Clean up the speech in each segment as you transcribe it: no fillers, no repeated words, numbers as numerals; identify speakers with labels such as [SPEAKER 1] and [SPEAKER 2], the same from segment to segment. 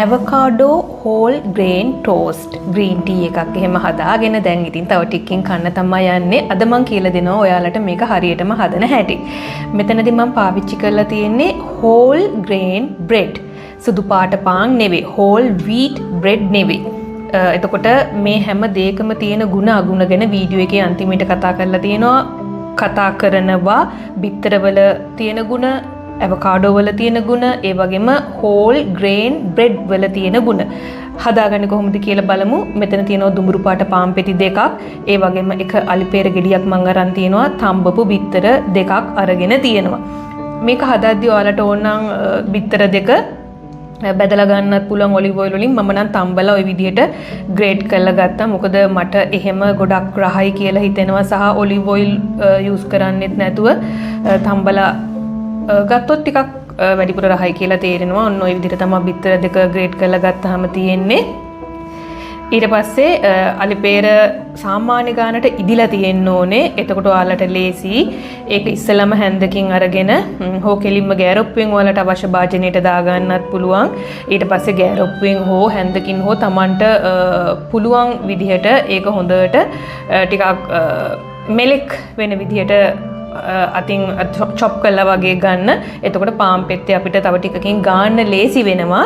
[SPEAKER 1] ඇවකාඩෝ whole grain toast green tea එකක් එහෙම හදාගෙන දැන් ඉතින් තව ටිකකින් කන්න තමයි යන්නේ. අද මම කියලා දෙනවා ඔයාලට මේක හරියටම හදන හැටි. මෙතනදී මම පාවිච්චි කරලා තියෙන්නේ හෝල් ග්‍රේන් බ්‍රෙඩ්. සුදු පාට පාන් නෙවෙයි, හෝල් වීට් බ්‍රෙඩ් නෙවෙයි. එතකොට මේ හැම දෙයකම තියෙන ಗುಣ අගුණ ගැන වීඩියෝ එකේ අන්තිමට කතා කරලා තියෙනවා. කතා කරනවා බිත්තරවල තියෙන ಗುಣ, ඇවකාඩෝ වල තියෙන ಗುಣ, ඒ වගේම හෝල් ග්‍රේන් බ්‍රෙඩ් වල තියෙන ಗುಣ හදාගන්නේ කොහොමද කියලා බලමු. මෙතන තියෙනවා දුඹුරු පාට පාන් පෙති දෙකක්, ඒ වගේම එක අලිපේර ගෙඩියක් මම අරන් තියෙනවා, තම්බපු බිත්තර දෙකක් අරගෙන තියෙනවා. මේක හදද්දී ඔයාලට ඕන නම් බිත්තර දෙක බෙදලා ගන්නත් පුළුවන් ඔලිව් ඔයිල් වලින්. මම නම් තම්බලා ওই විදිහට ග්‍රේට් කරලා ගත්තා. මොකද මට එහෙම ගොඩක් රහයි කියලා හිතෙනවා, සහ ඔලිව් ඔයිල් යූස් කරන්නෙත් නැතුව තම්බලා ගත්තොත් ටිකක් වැඩිපුර රහයි කියලා තේරෙනවා. ඔන්න ඔය විදිහට තමයි බිත්තර දෙක ග්‍රේට් කරලා ගත්තාම තියෙන්නේ. ඊට පස්සේ අලිපේර සාමාන්‍ය ගානට ඉදිලා තියෙන්න ඕනේ. එතකොට ඔයාලට ලේසි. ඒක ඉස්සෙල්ලාම හැන්දකින් අරගෙන හෝ කෙලින්ම ගෑරොප්පුවෙන් ඔයාලට අවශ්‍ය භාජනයට දාගන්නත් පුළුවන්. ඊට පස්සේ ගෑරොප්පුවෙන් හෝ හැන්දකින් හෝ Tamanට පුළුවන් විදිහට ඒක හොඳට ටිකක් මෙලෙක් වෙන විදිහට අතින් චොප් කළා වගේ ගන්න. එතකොට පාන් පෙත්තේ අපිට තව ටිකකින් ගන්න ලේසි වෙනවා.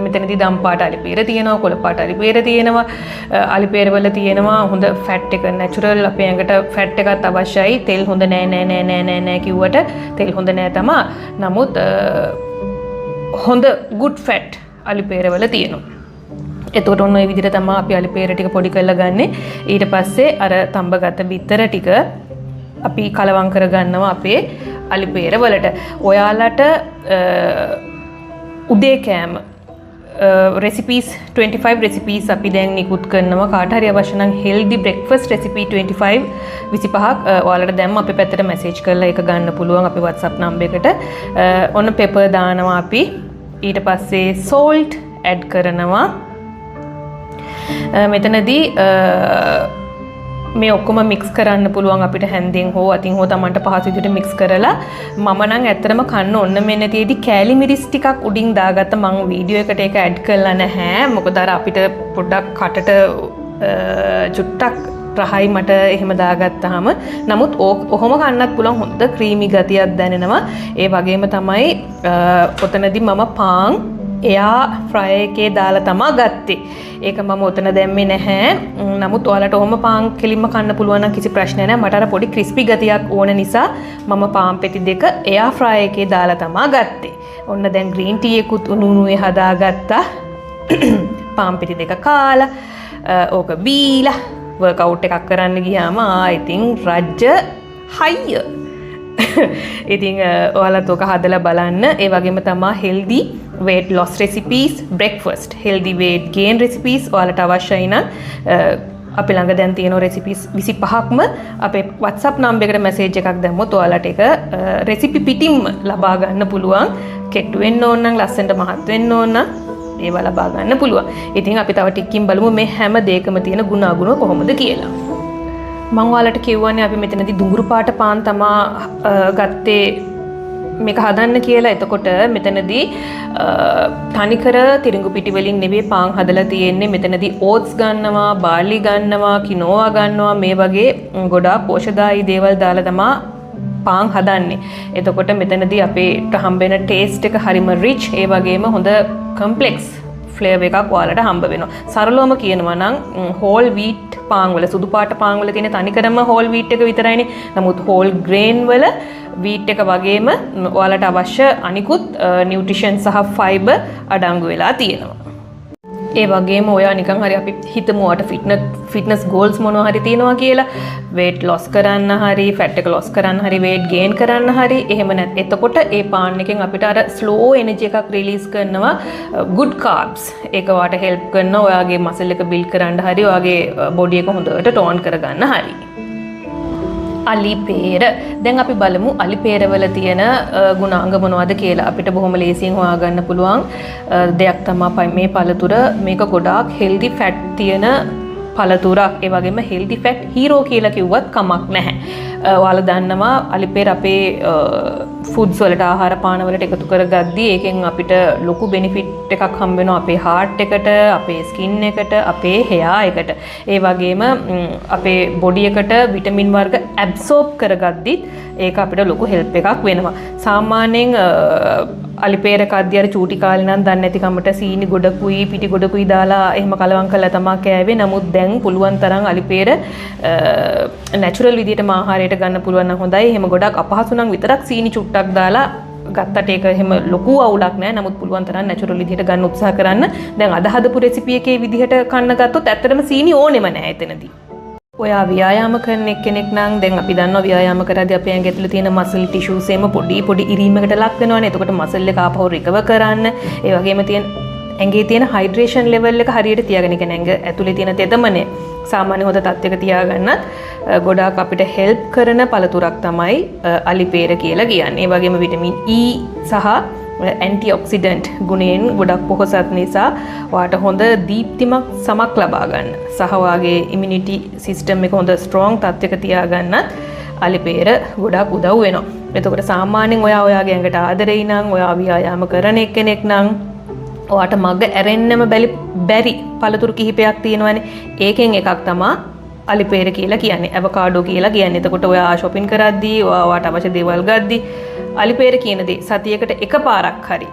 [SPEAKER 1] මෙතනදී දම් පාට අලිපේර තියෙනවා, කොළ පාට අලිපේර තියෙනවා. අලිපේර වල තියෙනවා හොඳ ෆැට් එක, නැචරල් අපේ ඇඟට ෆැට් එකක් අවශ්‍යයි. තෙල් හොඳ නෑ කිව්වට තෙල් හොඳ නෑ තමයි. නමුත් හොඳ good fat අලිපේර වල තියෙනවා. එතකොට ඔන්න ඔය විදිහට තමයි අපි අලිපේර ටික පොඩි කරලා ගන්නෙ. ඊට පස්සේ අර තඹගත බිත්තර ටික අපි කලවම් කරගන්නවා අපේ අලිපේර වලට. ඔයාලට උදේ කෑම recipes 25 recipes අපි දැන් නිකුත් කරනවා. කාට හරි අවශ්‍ය නම් healthy breakfast recipe 25ක් ඔයාලට දැම්ම අපේ පැත්තට message කරලා ඒක ගන්න පුළුවන් අපේ WhatsApp number එකට. ඔන්න pepper දානවා අපි. ඊට පස්සේ salt add කරනවා. මෙතනදී මේ ඔක්කොම මික්ස් කරන්න පුළුවන් අපිට හැන්දෙන් හෝ අතින් හෝ Tamanට පහසු විදිහට මික්ස් කරලා. මම නම් ඇත්තටම කන්න ඔන්න මෙන්න තියේදී කෑලි මිරිස් ටිකක් උඩින් දාගත්ත. මම වීඩියෝ එකට ඒක ඇඩ් කරලා නැහැ. මොකද අර අපිට පොඩ්ඩක් කටට චුට්ටක් රහයි මට එහෙම දාගත්තාම. නමුත් ඔහොම කන්නත් පුළුවන්. හොඳ ක්‍රීමි ගතියක් දැනෙනවා. ඒ වගේම තමයි ඔතනදී මම පාන් එයා ෆ්‍රයි එකේ දාලා තමයි ගත්තේ. ඒක මම ඔතන දැම්මේ නැහැ. නමුත් ඔයාලට ඔහොම පාන් කෙලින්ම කන්න පුළුවන් නම් කිසි ප්‍රශ්නයක් නැහැ. මට අර පොඩි ක්‍රිස්පි ගතියක් ඕන නිසා මම පාන් පෙති දෙක එයා ෆ්‍රයි එකේ දාලා තමයි ගත්තේ. ඔන්න දැන් ග්‍රීන් ටී එකකුත් උණුවේ හදාගත්තා. පාන් පෙති දෙක කාලා ඕක බීලා වර්ක්අවුට් එකක් කරන්න ගියාම ඉතින් රජ්‍ය හයිය. ඉතින් ඔයාලත් ඔක හදලා බලන්න. ඒ වගේම තමයි healthy weight loss recipes, breakfast, healthy weight gain recipes ඔයාලට අවශ්‍යයි නම් අපි ළඟ දැන් තියෙන recipes 25ක්ම අපේ WhatsApp number එකට message එකක් දැම්මොත් ඔයාලට ඒක recipe පිටින්ම ලබා ගන්න පුළුවන්. කෙට්ටු වෙන්න ඕන නම්, ලස්සනට මහත් වෙන්න ඕන නම් ඒවා ලබා ගන්න පුළුවන්. ඉතින් අපි තව ටිකකින් බලමු මේ හැම දෙයකම තියෙන ಗುಣ අගුණ කොහොමද කියලා. මම ඔයාලට කියවන්නේ අපි මෙතනදී දුඟුරු පාට පාන් තමා ගත්තේ මේක හදන්න කියලා. එතකොට මෙතනදී තනිකර තිරිඟු පිටි වලින් නෙවෙයි පාන් හදලා තියෙන්නේ. මෙතනදී ඕට්ස් ගන්නවා, බාර්ලි ගන්නවා, කිනෝවා ගන්නවා, මේ වගේ ගොඩාක් පෝෂ්‍යදායී දේවල් දාලා තමයි පාන් හදන්නේ. එතකොට මෙතනදී අපේට හම්බෙන ටේස්ට් එක හරිම රිච්, ඒ වගේම හොඳ කම්ප්ලෙක්ස් ෆ්ලේවර් එකක් ඔයාලට හම්බ වෙනවා. සරලවම කියනවා නම් හෝල් වීට් පාන් වල, සුදු පාට පාන් වල තියෙන තනිකරම හෝල් වීට් එක විතරයිනේ. නමුත් හෝල් ග්‍රේන් වල වීට් එක වගේම ඔයාලට අවශ්‍ය අනිකුත් නියුට්‍රිෂන් සහ ෆයිබර් අඩංගු වෙලා තියෙනවා. ඒ වගේම ඔයා නිකන් හරි අපි හිතමු ඔයාට ෆිට්නස් ගෝල්ස් මොනවා හරි තියෙනවා කියලා. weight loss කරන්න හරි, fat එක loss කරන්න හරි, weight gain කරන්න හරි. එහෙම නැත්නම් එතකොට ඒ පාන් එකෙන් අපිට අර slow energy එකක් release කරනවා, good carbs. ඒක ඔයාට help කරනවා ඔයාගේ muscle එක build කරන්න හරි, ඔයාගේ body එක හොඳට tone කරගන්න හරි. අලිපේර. දැන් අපි බලමු අලිපේර වල තියෙන ගුණාංග මොනවද කියලා. අපිට බොහොම ලේසියෙන් හොයාගන්න පුළුවන් දෙයක් තමයි මේ පළතුර. මේක ගොඩාක් healthy fat තියෙන පළතුරක්. ඒ වගේම healthy fat hero කියලා කිව්වත් කමක් නැහැ. ඔයාලා දන්නවා අලිපේර අපේ ෆුඩ්ස් වලට ආහාර පාන වලට එකතු කරගද්දී ඒකෙන් අපිට ලොකු බෙනිෆිට් එකක් හම්බ වෙනවා අපේ හાર્ට් එකට, අපේ ස්කින් එකට, අපේ හෙයා එකට. ඒ වගේම අපේ බොඩි එකට විටමින් වර්ග ඇබ්සෝබ් කරගද්දිත් ඒක අපිට ලොකු හෙල්ප් එකක් වෙනවා. සාමාන්‍යයෙන් අලිපේර කද්දී අර චූටි කාලේ නම් දන්නේ නැති කමට සීනි ගොඩකුයි පිටි ගොඩකුයි දාලා එහෙම කලවම් කරලා තමයි කෑවේ. නමුත් දැන් පුළුවන් තරම් අලිපේර නැචරල් විදිහටම ආහාරයට ගන්න පුළුවන් නම් හොඳයි. එහෙම ගොඩක් අපහසු නම් විතරක් සීනි චුට්ටක් දාලා ගත්තට ඒක එහෙම ලොකු අවුලක් නෑ. නමුත් පුළුවන් තරම් නැචරල් විදිහට ගන්න උත්සාහ කරන්න. දැන් අද හදපු රෙසිපි එකේ විදිහට කන්න ගත්තොත් ඇත්තටම සීනි ඕනෙම නෑ එතනදී. ඔයා ව්‍යායාම කරන කෙනෙක් නම් දැන් අපි දන්නවා ව්‍යායාම කරද්දී අපේ ඇඟ ඇතුලේ තියෙන මසල් ටිෂුස් එම පොඩි ඉරීමකට ලක් වෙනවානේ. එතකොට මසල් එක ආපහු රිකවර් කරන්න, ඒ වගේම ඇඟේ තියෙන හයිඩ්‍රේෂන් ලෙවල් එක හරියට තියාගෙන ඉන්න ඇඟ ඇතුලේ තියෙන තෙතමනේ සාමාන්‍ය හොඳ තත්ත්වයක තියාගන්නත් ගොඩාක් අපිට හෙල්ප් කරන පළතුරක් තමයි අලිපේර කියලා කියන්නේ. ඒ වගේම විටමින් E සහ ඇන්ටිඔක්සිඩන්ට් ගුණයෙන් ගොඩක් පොහොසත් නිසා ඔයාට හොඳ දීප්තිමත් සමක් ලබා ගන්න සහ ඔයාගේ ඉමුනිටි සිස්ටම් එක හොඳ ස්ට්‍රෝං තත්ත්වයක තියාගන්නත් අලිපේර ගොඩක් උදව් වෙනවා. එතකොට සාමාන්‍යයෙන් ඔයාගේ ඇඟට ආදරෙයි නම් ඔයා ව්‍යායාම කරන කෙනෙක් නම් ඔයාට මග ඇරෙන්නම බැරි පළතුරු කිහිපයක් තියෙනවානේ. ඒකෙන් එකක් තමයි අලිපේර කියලා කියන්නේ. ඇවෝකාඩෝ කියලා කියන්නේ. එතකොට ඔයා shopping කරද්දී ඔයාට අවශ්‍ය දේවල් ගද්දී අලිපේර කියන දේ සතියකට එකපාරක් හරි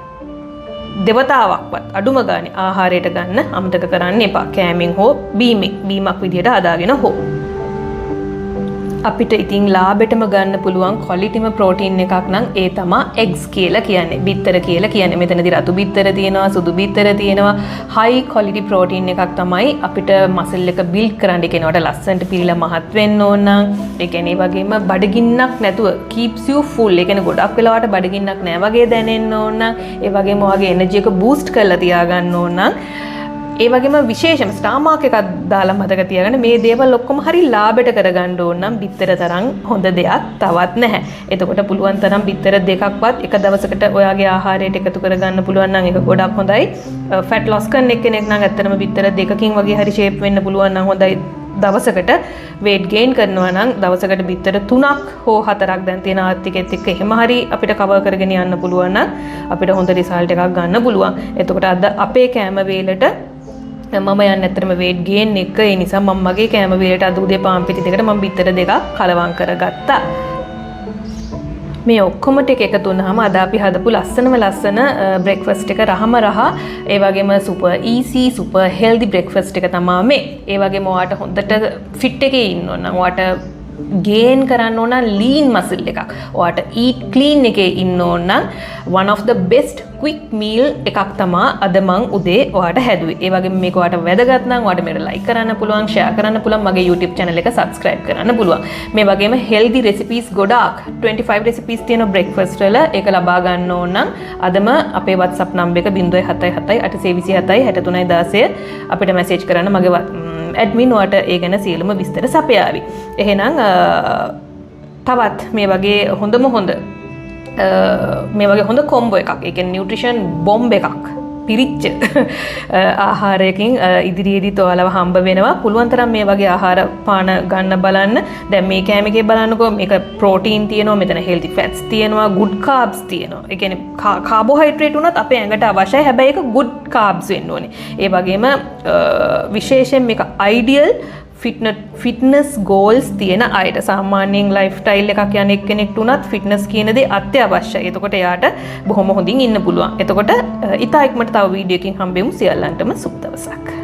[SPEAKER 1] දෙවතාවක්වත් අඩුම ගානේ ආහාරයට ගන්න අමතක කරන්න එපා. කෑමෙන් හෝ බීමක් විදියට හදාගෙන හෝ. අපිට ඉතින් ලාභෙටම ගන්න පුළුවන් ක්වොලිටිම ප්‍රෝටීන් එකක් නම් ඒ තමයි එග්ස් කියලා කියන්නේ. බිත්තර කියලා කියන්නේ. මෙතනදී රතු බිත්තර තියෙනවා, සුදු බිත්තර තියෙනවා. හයි ක්වොලිටි ප්‍රෝටීන් එකක් තමයි අපිට මසල් එක බිල්ඩ් කරන්න කියනවට ලස්සනට පිරීලා මහත් වෙන්න ඕන නම්. ඒ කියන්නේ වගේම බඩගින්නක් නැතුව keeps you full. ඒ කියන්නේ ගොඩක් වෙලාවට බඩගින්නක් නැහැ වගේ දැනෙන්න ඕන නම්, ඒ වගේම ඔයාගේ එනර්ජි එක බූස්ට් කරලා තියාගන්න ඕන නම්, ඒ වගේම විශේෂම ස්ටාර් මාක් එකක් දාලා මතක තියාගන්න මේ දේවල් ඔක්කොම හරි ලාභයට කරගන්න ඕන නම් බිත්තර තරම් හොඳ දෙයක් තවත් නැහැ. එතකොට පුළුවන් තරම් බිත්තර දෙකක්වත් එක දවසකට ඔයාගේ ආහාරයට එකතු කරගන්න පුළුවන් නම් ඒක ගොඩක් හොඳයි. ෆැට් ලොස් කරන කෙනෙක් නම් ඇත්තටම බිත්තර දෙකකින් වගේ හරි ෂේප් වෙන්න පුළුවන් නම් හොඳයි. දවසකට weight gain කරනවා නම් දවසකට බිත්තර 3ක් හෝ 4ක් දැන් තියෙන ආර්ථිකෙත් එක්ක එහෙම හරි අපිට කවර් කරගෙන යන්න පුළුවන් නම් අපිට හොඳ රිසල්ට් එකක් ගන්න පුළුවන්. එතකොට අද අපේ කෑම වේලට මම යන්නේ ඇත්තටම weight gain එක. ඒ නිසා මම මගේ කෑම වේලට අද උදේ පාන් පිටි දෙකට මම බිත්තර දෙකක් කලවම් කරගත්තා. මේ ඔක්කොම ටික එකතු වුණාම අද අපි හදපු ලස්සන බ්‍රෙක්ෆාස්ට් එක රහම රහ ඒ වගේම super easy super healthy breakfast එක තමයි මේ. ඒ වගේම ඔයාට හොඳට fit එකේ ඉන්න ඕන නම් ඔයාට gain කරන්න ඕන lean muscle එකක්. ඔයාට eat clean එකේ ඉන්න ඕන නම් one of the best quick meal එකක් තමයි අද මං උදේ ඔයාට හැදුවේ. ඒ වගේම මේක ඔයාට වැදගත් නම් ඔයාට මේක like කරන්න පුළුවන්, share කරන්න පුළුවන්, මගේ YouTube channel එක subscribe කරන්න පුළුවන්. මේ වගේම healthy recipes ගොඩාක් 25 recipes තියෙන breakfast වල ඒක ලබා ගන්න ඕන නම් අදම අපේ WhatsApp number එක 077 827 6316 අපිට message කරන්න. මගේ admin ඔයාට ඒ ගැන සියලුම විස්තර සපයාවි. එහෙනම් තවත් මේ වගේ හොඳ කොම්බෝ එකක්, ඒ කියන්නේ නියුට්‍රිෂන් බොම්බ් එකක් පිරිච්ච ආහාරයකින් ඉදිරියේදීත් ඔයාලව හම්බ වෙනවා. පුළුවන් තරම් මේ වගේ ආහාර පාන ගන්න බලන්න. දැන් මේ කෑම එකේ බලන්නකෝ, මේක ප්‍රෝටීන් තියෙනවා, මෙතන හෙල්ති ෆැට්ස් තියෙනවා, ගුඩ් කාබ්ස් තියෙනවා. ඒ කියන්නේ කාබෝහයිඩ්‍රේට් උනත් අපේ ඇඟට අවශ්‍යයි. හැබැයි ඒක ගුඩ් කාබ්ස් වෙන්න ඕනේ. ඒ වගේම විශේෂයෙන් මේක අයිඩියල් ෆිට්නස් ගෝල්ස් තියෙන අයට. සාමාන්‍යයෙන් ලයිෆ් ස්ටයිල් එකක් යන එක්කෙනෙක්ට උනත් ෆිට්නස් කියන දේ අත්‍යවශ්‍යයි. එතකොට එයාට බොහොම හොඳින් ඉන්න පුළුවන්. එතකොට ඉතා ඉක්මනට තව වීඩියෝ එකකින් හම්බෙමු. සියල්ලන්ටම සුබ දවසක්.